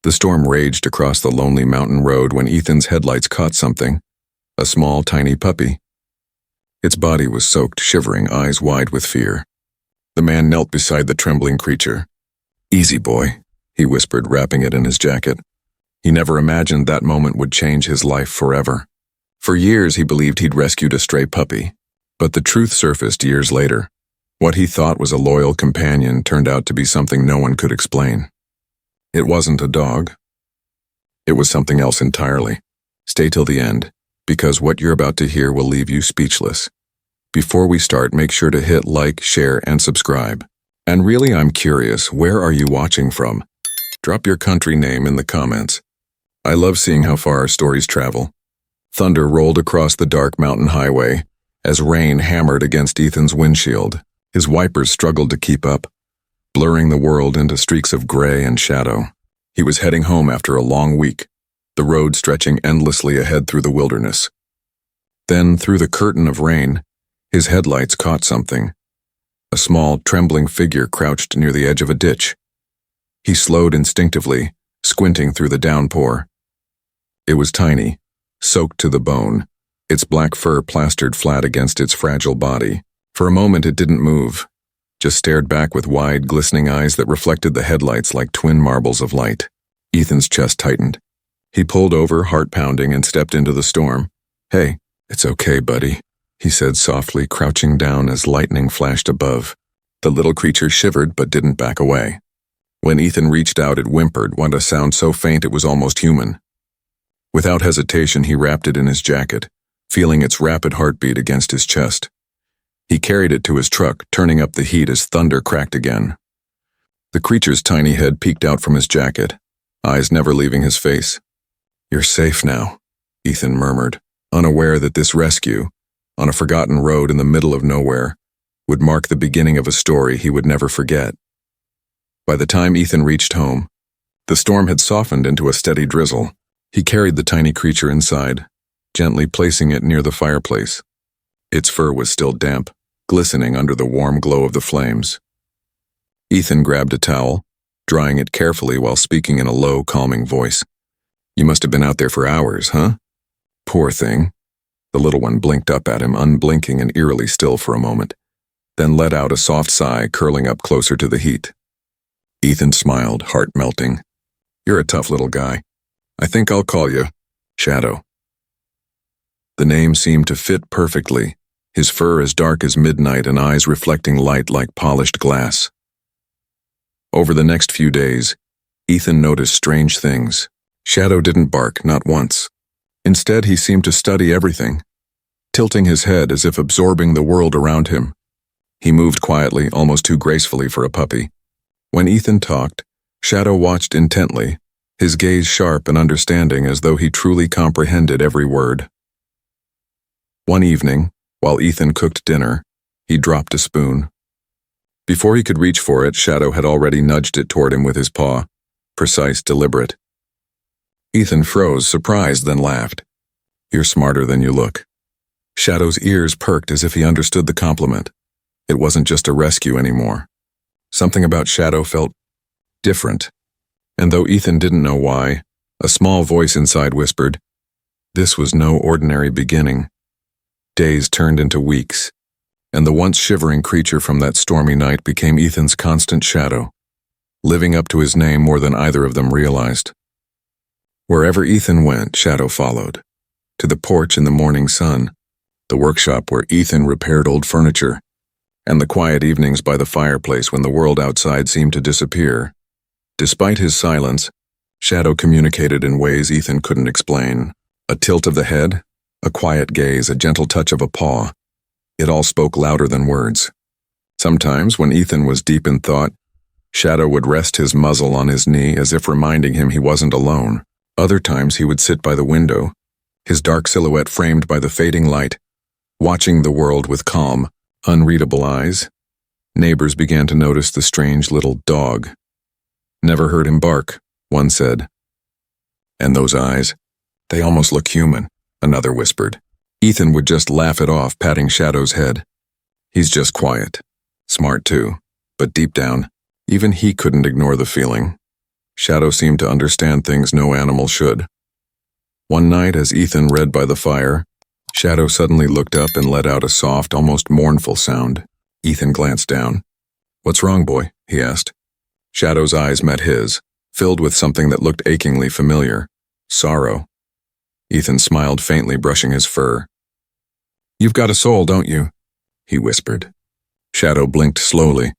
The storm raged across the lonely mountain road when Ethan's headlights caught something, a small, tiny puppy. Its body was soaked, shivering, eyes wide with fear. The man knelt beside the trembling creature. "Easy, boy," he whispered, wrapping it in his jacket. He never imagined that moment would change his life forever. For years he believed he'd rescued a stray puppy, but the truth surfaced years later. What he thought was a loyal companion turned out to be something no one could explain. It wasn't a dog. It was something else entirely. Stay till the end, because what you're about to hear will leave you speechless. Before we start, make sure to hit like, share, and subscribe. And really, I'm curious, where are you watching from? Drop your country name in the comments. I love seeing how far our stories travel. Thunder rolled across the dark mountain highway as rain hammered against Ethan's windshield. His wipers struggled to keep up, blurring the world into streaks of gray and shadow. He was heading home after a long week, the road stretching endlessly ahead through the wilderness. Then, through the curtain of rain, his headlights caught something. A small, trembling figure crouched near the edge of a ditch. He slowed instinctively, squinting through the downpour. It was tiny, soaked to the bone, its black fur plastered flat against its fragile body. For a moment it didn't move, just stared back with wide, glistening eyes that reflected the headlights like twin marbles of light. Ethan's chest tightened. He pulled over, heart pounding, and stepped into the storm. "Hey, it's okay, buddy," he said softly, crouching down as lightning flashed above. The little creature shivered but didn't back away. When Ethan reached out, it whimpered, a sound so faint it was almost human. Without hesitation, he wrapped it in his jacket, feeling its rapid heartbeat against his chest. He carried it to his truck, turning up the heat as thunder cracked again. The creature's tiny head peeked out from his jacket, eyes never leaving his face. "You're safe now," Ethan murmured, unaware that this rescue, on a forgotten road in the middle of nowhere, would mark the beginning of a story he would never forget. By the time Ethan reached home, the storm had softened into a steady drizzle. He carried the tiny creature inside, gently placing it near the fireplace. Its fur was still damp, glistening under the warm glow of the flames. Ethan grabbed a towel, drying it carefully while speaking in a low, calming voice. "You must have been out there for hours, huh?" "Poor thing." The little one blinked up at him, unblinking and eerily still for a moment, then let out a soft sigh, curling up closer to the heat. Ethan smiled, heart melting. "You're a tough little guy. I think I'll call you Shadow." The name seemed to fit perfectly, his fur as dark as midnight and eyes reflecting light like polished glass. Over the next few days, Ethan noticed strange things. Shadow didn't bark, not once. Instead, he seemed to study everything, tilting his head as if absorbing the world around him. He moved quietly, almost too gracefully for a puppy. When Ethan talked, Shadow watched intently, his gaze sharp and understanding as though he truly comprehended every word. One evening, while Ethan cooked dinner, he dropped a spoon. Before he could reach for it, Shadow had already nudged it toward him with his paw, precise, deliberate. Ethan froze, surprised, then laughed. "You're smarter than you look." Shadow's ears perked as if he understood the compliment. It wasn't just a rescue anymore. Something about Shadow felt different. And though Ethan didn't know why, a small voice inside whispered, this was no ordinary beginning. Days turned into weeks, and the once shivering creature from that stormy night became Ethan's constant shadow, living up to his name more than either of them realized. Wherever Ethan went, Shadow followed. To the porch in the morning sun, the workshop where Ethan repaired old furniture, and the quiet evenings by the fireplace when the world outside seemed to disappear. Despite his silence, Shadow communicated in ways Ethan couldn't explain. A tilt of the head, a quiet gaze, a gentle touch of a paw. It all spoke louder than words. Sometimes, when Ethan was deep in thought, Shadow would rest his muzzle on his knee as if reminding him he wasn't alone. Other times he would sit by the window, his dark silhouette framed by the fading light, watching the world with calm, unreadable eyes. Neighbors began to notice the strange little dog. "Never heard him bark," one said. "And those eyes, they almost look human," another whispered. Ethan would just laugh it off, patting Shadow's head. "He's just quiet. Smart too, but deep down, even he couldn't ignore the feeling." Shadow seemed to understand things no animal should. One night, as Ethan read by the fire, Shadow suddenly looked up and let out a soft, almost mournful sound. Ethan glanced down. "What's wrong, boy?" he asked. Shadow's eyes met his, filled with something that looked achingly familiar. Sorrow. Ethan smiled faintly, brushing his fur. "You've got a soul, don't you?" he whispered. Shadow blinked slowly,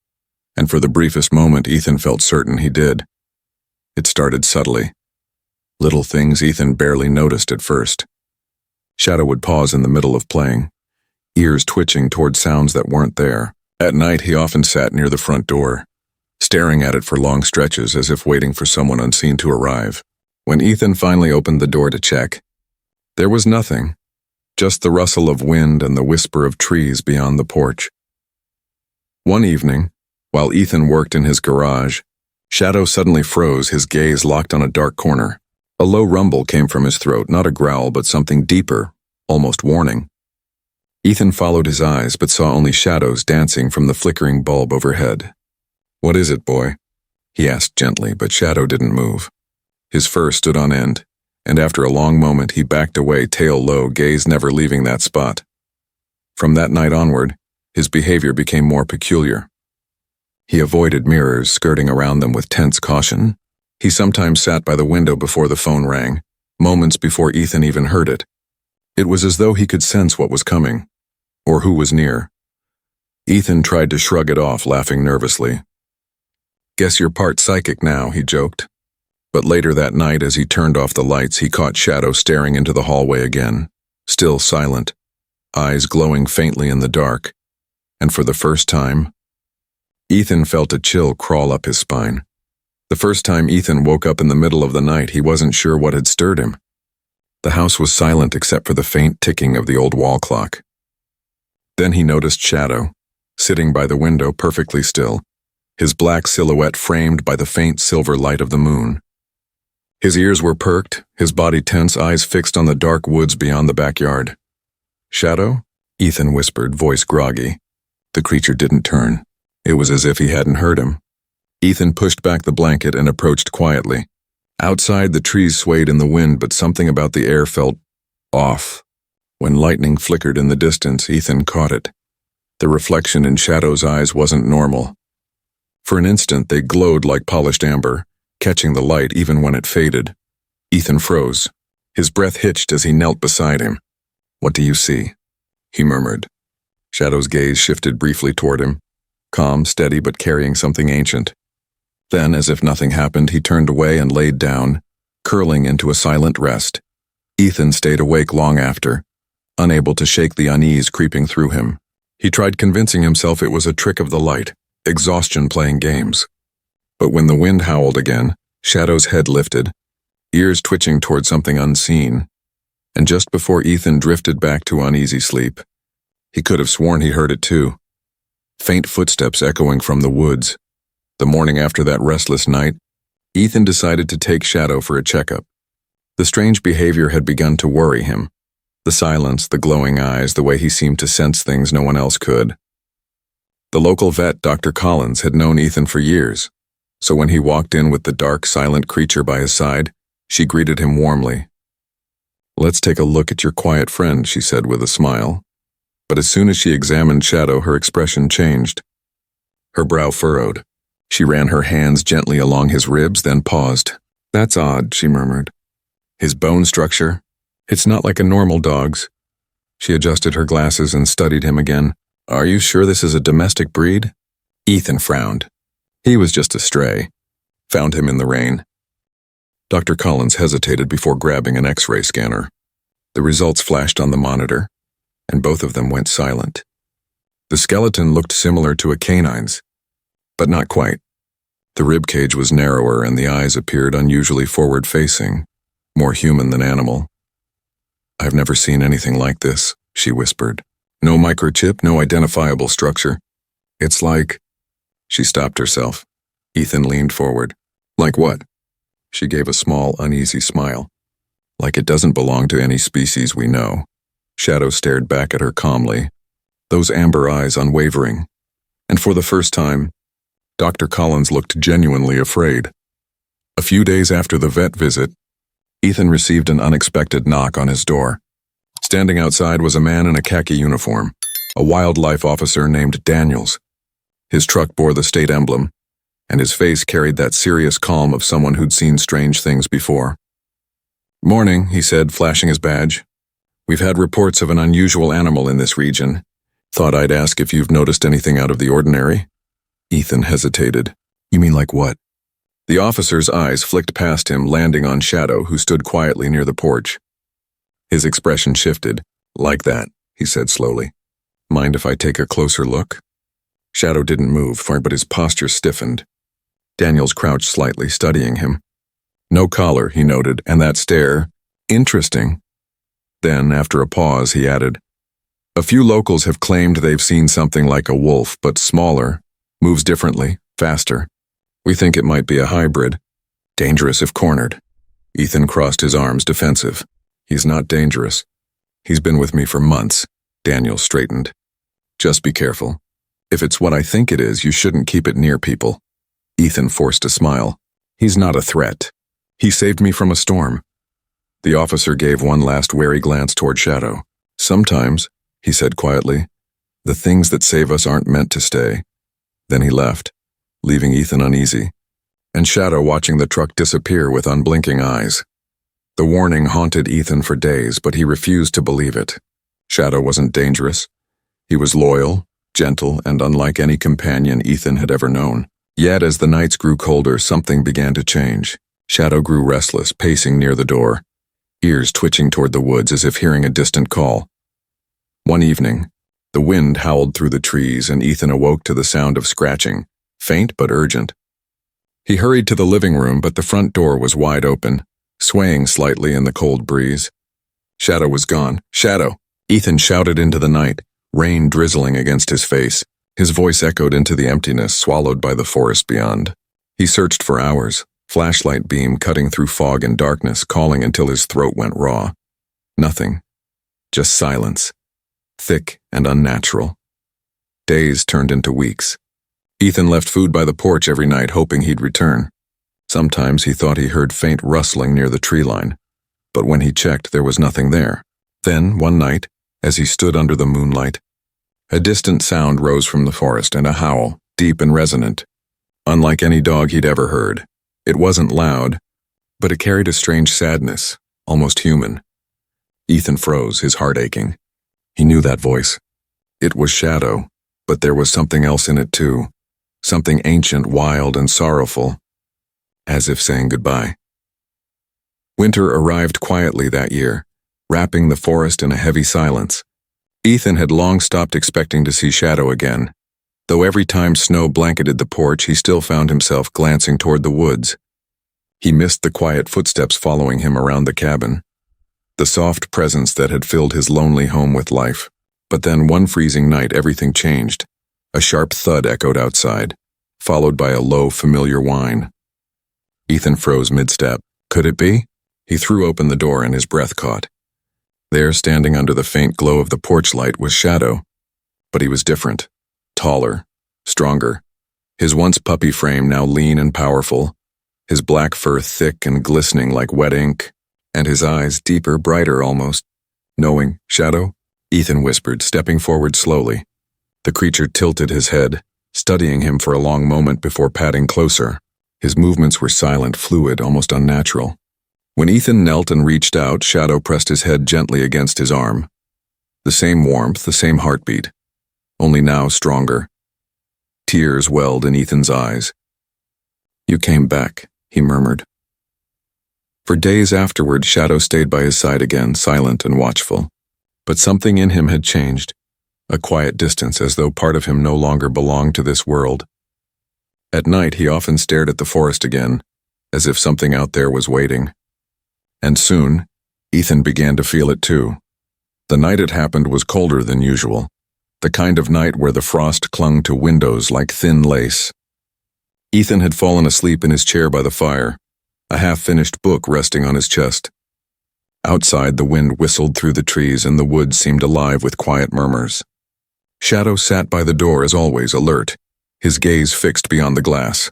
and for the briefest moment Ethan felt certain he did. It started subtly. Little things Ethan barely noticed at first. Shadow would pause in the middle of playing, ears twitching toward sounds that weren't there. At night he often sat near the front door, staring at it for long stretches as if waiting for someone unseen to arrive. When Ethan finally opened the door to check, there was nothing, just the rustle of wind and the whisper of trees beyond the porch. One evening, while Ethan worked in his garage, Shadow suddenly froze, his gaze locked on a dark corner. A low rumble came from his throat, not a growl, but something deeper, almost warning. Ethan followed his eyes, but saw only shadows dancing from the flickering bulb overhead. "What is it, boy?" he asked gently, but Shadow didn't move. His fur stood on end, and after a long moment he backed away, tail low, gaze never leaving that spot. From that night onward, his behavior became more peculiar. He avoided mirrors, skirting around them with tense caution. He sometimes sat by the window before the phone rang, moments before Ethan even heard it. It was as though he could sense what was coming, or who was near. Ethan tried to shrug it off, laughing nervously. "Guess you're part psychic now," he joked. But later that night, as he turned off the lights, he caught Shadow staring into the hallway again, still silent, eyes glowing faintly in the dark. And for the first time, Ethan felt a chill crawl up his spine. The first time Ethan woke up in the middle of the night, he wasn't sure what had stirred him. The house was silent except for the faint ticking of the old wall clock. Then he noticed Shadow, sitting by the window perfectly still, his black silhouette framed by the faint silver light of the moon. His ears were perked, his body tense, eyes fixed on the dark woods beyond the backyard. "Shadow?" Ethan whispered, voice groggy. The creature didn't turn. It was as if he hadn't heard him. Ethan pushed back the blanket and approached quietly. Outside, the trees swayed in the wind, but something about the air felt off. When lightning flickered in the distance, Ethan caught it. The reflection in Shadow's eyes wasn't normal. For an instant, they glowed like polished amber, catching the light even when it faded. Ethan froze. His breath hitched as he knelt beside him. "What do you see?" he murmured. Shadow's gaze shifted briefly toward him, calm, steady, but carrying something ancient. Then, as if nothing happened, he turned away and laid down, curling into a silent rest. Ethan stayed awake long after, unable to shake the unease creeping through him. He tried convincing himself it was a trick of the light, exhaustion playing games. But when the wind howled again, Shadow's head lifted, ears twitching toward something unseen, and just before Ethan drifted back to uneasy sleep, he could have sworn he heard it too. Faint footsteps echoing from the woods. The morning after that restless night, Ethan decided to take Shadow for a checkup. The strange behavior had begun to worry him. The silence, the glowing eyes, the way he seemed to sense things no one else could. The local vet, Dr. Collins, had known Ethan for years, so when he walked in with the dark, silent creature by his side, she greeted him warmly. "Let's take a look at your quiet friend," she said with a smile. But as soon as she examined Shadow, her expression changed. Her brow furrowed. She ran her hands gently along his ribs, then paused. "That's odd," she murmured. "His bone structure? It's not like a normal dog's." She adjusted her glasses and studied him again. "Are you sure this is a domestic breed?" Ethan frowned. He was just a stray. Found him in the rain. Dr. Collins hesitated before grabbing an X-ray scanner. The results flashed on the monitor, and both of them went silent. The skeleton looked similar to a canine's, but not quite. The rib cage was narrower and the eyes appeared unusually forward-facing, more human than animal. "I've never seen anything like this," she whispered. "No microchip, no identifiable structure. It's like..." She stopped herself. Ethan leaned forward. "Like what?" She gave a small, uneasy smile. "Like it doesn't belong to any species we know." Shadow stared back at her calmly, those amber eyes unwavering. And for the first time, Dr. Collins looked genuinely afraid. A few days after the vet visit, Ethan received an unexpected knock on his door. Standing outside was a man in a khaki uniform, a wildlife officer named Daniels. His truck bore the state emblem, and his face carried that serious calm of someone who'd seen strange things before. "Morning," he said, flashing his badge. "We've had reports of an unusual animal in this region. Thought I'd ask if you've noticed anything out of the ordinary." Ethan hesitated. "You mean like what?" The officer's eyes flicked past him, landing on Shadow, who stood quietly near the porch. His expression shifted. "Like that," he said slowly. "Mind if I take a closer look?" Shadow didn't move, but his posture stiffened. Daniels crouched slightly, studying him. "No collar," he noted, "and that stare. Interesting." Then, after a pause, he added, "A few locals have claimed they've seen something like a wolf, but smaller, moves differently, faster. We think it might be a hybrid. Dangerous if cornered." Ethan crossed his arms, defensive. "He's not dangerous. He's been with me for months." Daniel straightened. "Just be careful. If it's what I think it is, you shouldn't keep it near people." Ethan forced a smile. "He's not a threat. He saved me from a storm." The officer gave one last wary glance toward Shadow. "Sometimes," he said quietly, "the things that save us aren't meant to stay." Then he left, leaving Ethan uneasy, and Shadow watching the truck disappear with unblinking eyes. The warning haunted Ethan for days, but he refused to believe it. Shadow wasn't dangerous. He was loyal, gentle, and unlike any companion Ethan had ever known. Yet as the nights grew colder, something began to change. Shadow grew restless, pacing near the door, ears twitching toward the woods as if hearing a distant call. One evening, the wind howled through the trees and Ethan awoke to the sound of scratching, faint but urgent. He hurried to the living room, but the front door was wide open, swaying slightly in the cold breeze. Shadow was gone. "Shadow!" Ethan shouted into the night, rain drizzling against his face. His voice echoed into the emptiness, swallowed by the forest beyond. He searched for hours, flashlight beam cutting through fog and darkness, calling until his throat went raw. Nothing. Just silence. Thick and unnatural. Days turned into weeks. Ethan left food by the porch every night, hoping he'd return. Sometimes he thought he heard faint rustling near the tree line, but when he checked, there was nothing there. Then, one night, as he stood under the moonlight, a distant sound rose from the forest, and a howl, deep and resonant, unlike any dog he'd ever heard. It wasn't loud, but it carried a strange sadness, almost human. Ethan froze, his heart aching. He knew that voice. It was Shadow, but there was something else in it too, something ancient, wild, and sorrowful, as if saying goodbye. Winter arrived quietly that year, wrapping the forest in a heavy silence. Ethan had long stopped expecting to see Shadow again. Though every time snow blanketed the porch, he still found himself glancing toward the woods. He missed the quiet footsteps following him around the cabin, the soft presence that had filled his lonely home with life. But then one freezing night, everything changed. A sharp thud echoed outside, followed by a low, familiar whine. Ethan froze mid-step. Could it be? He threw open the door and his breath caught. There, standing under the faint glow of the porch light, was Shadow. But he was different. Taller, stronger. His once puppy frame now lean and powerful, his black fur thick and glistening like wet ink, and his eyes deeper, brighter almost. "Knowing, Shadow?" Ethan whispered, stepping forward slowly. The creature tilted his head, studying him for a long moment before padding closer. His movements were silent, fluid, almost unnatural. When Ethan knelt and reached out, Shadow pressed his head gently against his arm. The same warmth, the same heartbeat, only now stronger. Tears welled in Ethan's eyes. "You came back," he murmured. For days afterward, Shadow stayed by his side again, silent and watchful. But something in him had changed, a quiet distance, as though part of him no longer belonged to this world. At night, he often stared at the forest again, as if something out there was waiting. And soon, Ethan began to feel it too. The night it happened was colder than usual, the kind of night where the frost clung to windows like thin lace. Ethan had fallen asleep in his chair by the fire, a half-finished book resting on his chest. Outside, the wind whistled through the trees and the woods seemed alive with quiet murmurs. Shadow sat by the door as always, alert, his gaze fixed beyond the glass.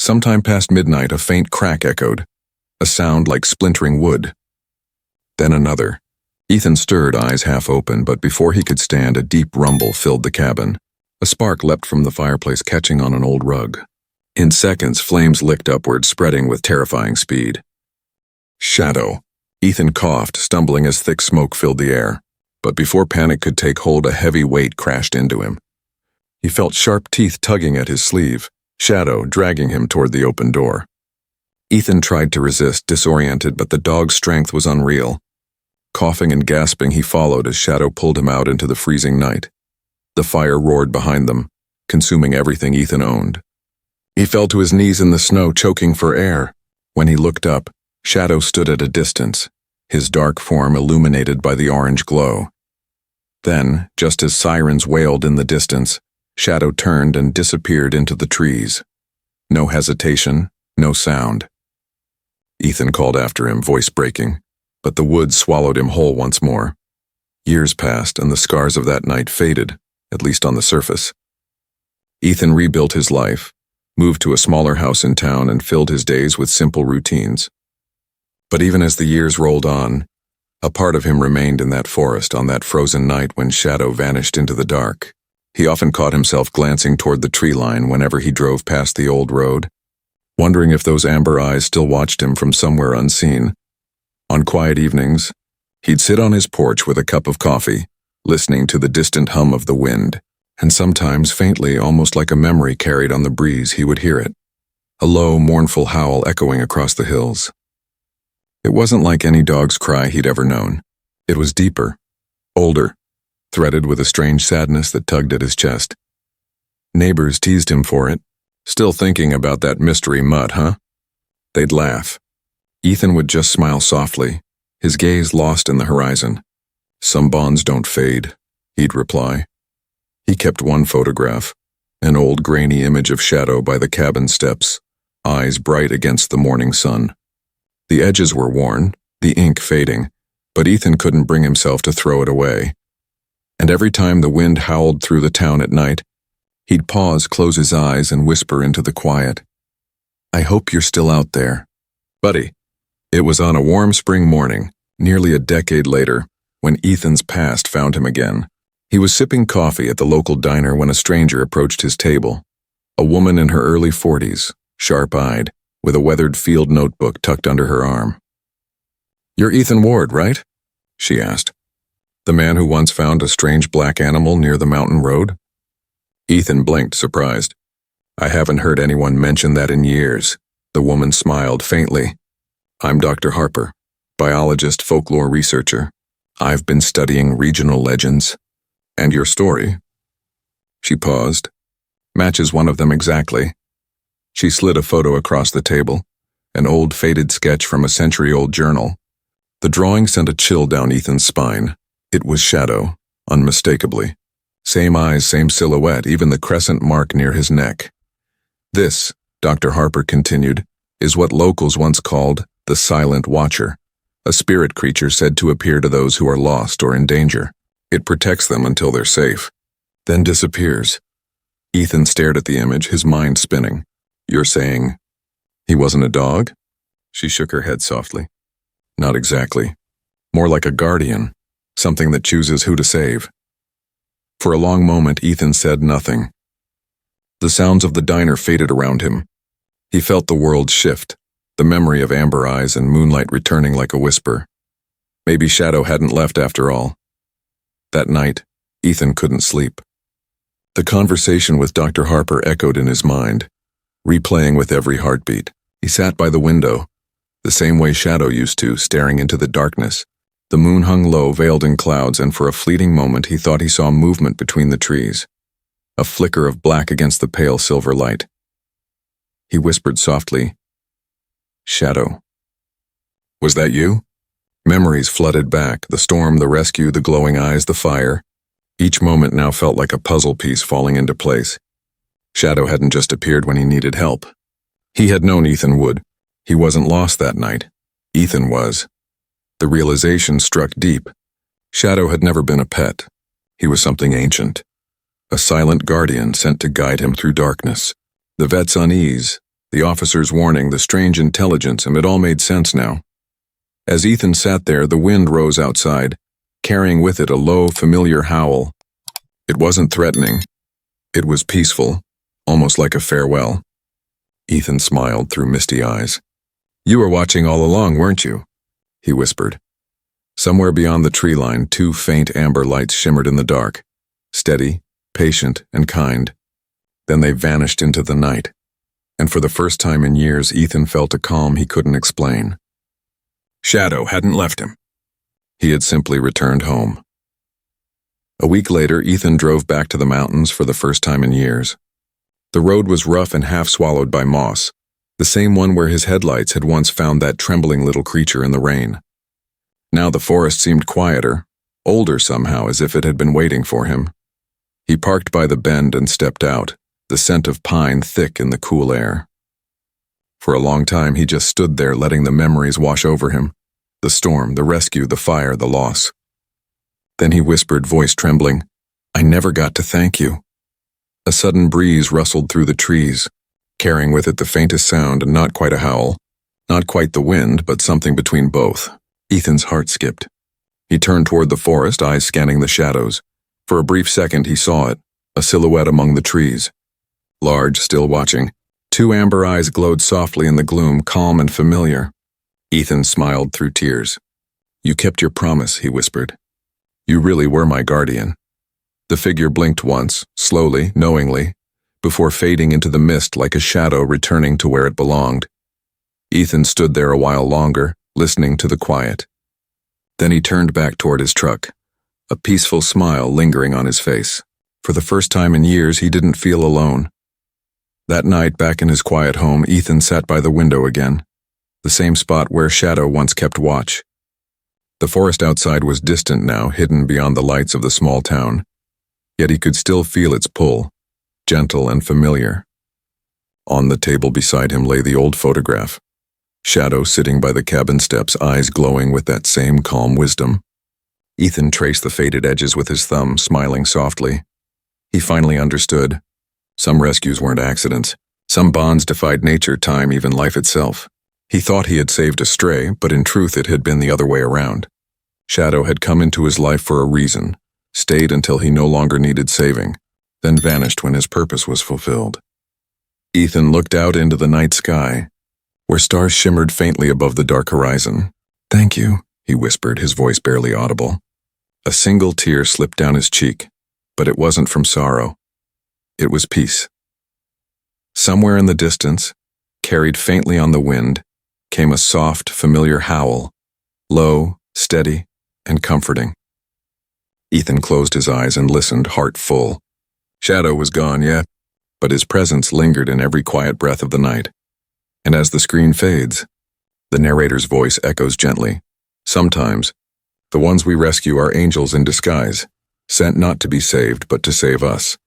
Sometime past midnight, a faint crack echoed, a sound like splintering wood. Then another. Ethan stirred, eyes half open, but before he could stand, a deep rumble filled the cabin. A spark leapt from the fireplace, catching on an old rug. In seconds, flames licked upward, spreading with terrifying speed. Shadow. Ethan coughed, stumbling as thick smoke filled the air. But before panic could take hold, a heavy weight crashed into him. He felt sharp teeth tugging at his sleeve, Shadow dragging him toward the open door. Ethan tried to resist, disoriented, but the dog's strength was unreal. Coughing and gasping, he followed as Shadow pulled him out into the freezing night. The fire roared behind them, consuming everything Ethan owned. He fell to his knees in the snow, choking for air. When he looked up, Shadow stood at a distance, his dark form illuminated by the orange glow. Then, just as sirens wailed in the distance, Shadow turned and disappeared into the trees. No hesitation, no sound. Ethan called after him, voice breaking, but the woods swallowed him whole once more. Years passed, and the scars of that night faded, at least on the surface. Ethan rebuilt his life, moved to a smaller house in town, and filled his days with simple routines. But even as the years rolled on, a part of him remained in that forest on that frozen night when Shadow vanished into the dark. He often caught himself glancing toward the tree line whenever he drove past the old road, wondering if those amber eyes still watched him from somewhere unseen. On quiet evenings, he'd sit on his porch with a cup of coffee, listening to the distant hum of the wind, and sometimes faintly, almost like a memory carried on the breeze, he would hear it, a low, mournful howl echoing across the hills. It wasn't like any dog's cry he'd ever known. It was deeper, older, threaded with a strange sadness that tugged at his chest. Neighbors teased him for it. Still thinking about that mystery mutt, huh? They'd laugh. Ethan would just smile softly, his gaze lost in the horizon. Some bonds don't fade, he'd reply. He kept one photograph, an old grainy image of Shadow by the cabin steps, eyes bright against the morning sun. The edges were worn, the ink fading, but Ethan couldn't bring himself to throw it away. And every time the wind howled through the town at night, he'd pause, close his eyes, and whisper into the quiet, "I hope you're still out there, buddy." It was on a warm spring morning, nearly a decade later, when Ethan's past found him again. He was sipping coffee at the local diner when a stranger approached his table. A woman in her early 40s, sharp-eyed, with a weathered field notebook tucked under her arm. "You're Ethan Ward, right?" she asked. "The man who once found a strange black animal near the mountain road?" Ethan blinked, surprised. "I haven't heard anyone mention that in years." The woman smiled faintly. "I'm Dr. Harper, biologist, folklore researcher. I've been studying regional legends. And your story?" She paused. "Matches one of them exactly." She slid a photo across the table, an old faded sketch from a century-old journal. The drawing sent a chill down Ethan's spine. It was Shadow, unmistakably. Same eyes, same silhouette, even the crescent mark near his neck. "This," Dr. Harper continued, "is what locals once called the Silent Watcher, a spirit creature said to appear to those who are lost or in danger. It protects them until they're safe, then disappears." Ethan stared at the image, his mind spinning. "You're saying he wasn't a dog?" She shook her head softly. "Not exactly. More like a guardian, something that chooses who to save." For a long moment, Ethan said nothing. The sounds of the diner faded around him. He felt the world shift, the memory of amber eyes and moonlight returning like a whisper. Maybe Shadow hadn't left after all. That night, Ethan couldn't sleep. The conversation with Dr. Harper echoed in his mind, replaying with every heartbeat. He sat by the window, the same way Shadow used to, staring into the darkness. The moon hung low, veiled in clouds, and for a fleeting moment he thought he saw movement between the trees, a flicker of black against the pale silver light. He whispered softly, "Shadow." "Was that you?" Memories flooded back, the storm, the rescue, the glowing eyes, the fire. Each moment now felt like a puzzle piece falling into place. Shadow hadn't just appeared when he needed help. He had known Ethan would. He wasn't lost that night. Ethan was. The realization struck deep. Shadow had never been a pet. He was something ancient. A silent guardian sent to guide him through darkness. The vet's unease, The officer's warning, the strange intelligence, and it all made sense now. As Ethan sat there, the wind rose outside, carrying with it a low, familiar howl. It wasn't threatening. It was peaceful, almost like a farewell. Ethan smiled through misty eyes. "You were watching all along, weren't you?" he whispered. Somewhere beyond the tree line, two faint amber lights shimmered in the dark, steady, patient, and kind. Then they vanished into the night, and for the first time in years, Ethan felt a calm he couldn't explain. Shadow hadn't left him. He had simply returned home. A week later, Ethan drove back to the mountains for the first time in years. The road was rough and half swallowed by moss, the same one where his headlights had once found that trembling little creature in the rain. Now the forest seemed quieter, older somehow, as if it had been waiting for him. He parked by the bend and stepped out, the scent of pine thick in the cool air. For a long time he just stood there, letting the memories wash over him. The storm, the rescue, the fire, the loss. Then he whispered, voice trembling, "I never got to thank you." A sudden breeze rustled through the trees, carrying with it the faintest sound, and not quite a howl. Not quite the wind, but something between both. Ethan's heart skipped. He turned toward the forest, eyes scanning the shadows. For a brief second he saw it, a silhouette among the trees. Large, still watching. Two amber eyes glowed softly in the gloom, calm and familiar. Ethan smiled through tears. "You kept your promise," he whispered. "You really were my guardian." The figure blinked once, slowly, knowingly, before fading into the mist like a shadow returning to where it belonged. Ethan stood there a while longer, listening to the quiet. Then he turned back toward his truck, a peaceful smile lingering on his face. For the first time in years, he didn't feel alone. That night, back in his quiet home, Ethan sat by the window again, the same spot where Shadow once kept watch. The forest outside was distant now, hidden beyond the lights of the small town, yet he could still feel its pull, gentle and familiar. On the table beside him lay the old photograph, Shadow sitting by the cabin steps, eyes glowing with that same calm wisdom. Ethan traced the faded edges with his thumb, smiling softly. He finally understood. Some rescues weren't accidents. Some bonds defied nature, time, even life itself. He thought he had saved a stray, but in truth it had been the other way around. Shadow had come into his life for a reason, stayed until he no longer needed saving, then vanished when his purpose was fulfilled. Ethan looked out into the night sky, where stars shimmered faintly above the dark horizon. "Thank you," he whispered, his voice barely audible. A single tear slipped down his cheek, but it wasn't from sorrow. It was peace. Somewhere in the distance, carried faintly on the wind, came a soft, familiar howl, low, steady, and comforting. Ethan closed his eyes and listened, heart full. Shadow was gone yet, but his presence lingered in every quiet breath of the night. And as the screen fades, the narrator's voice echoes gently. "Sometimes, the ones we rescue are angels in disguise, sent not to be saved, but to save us."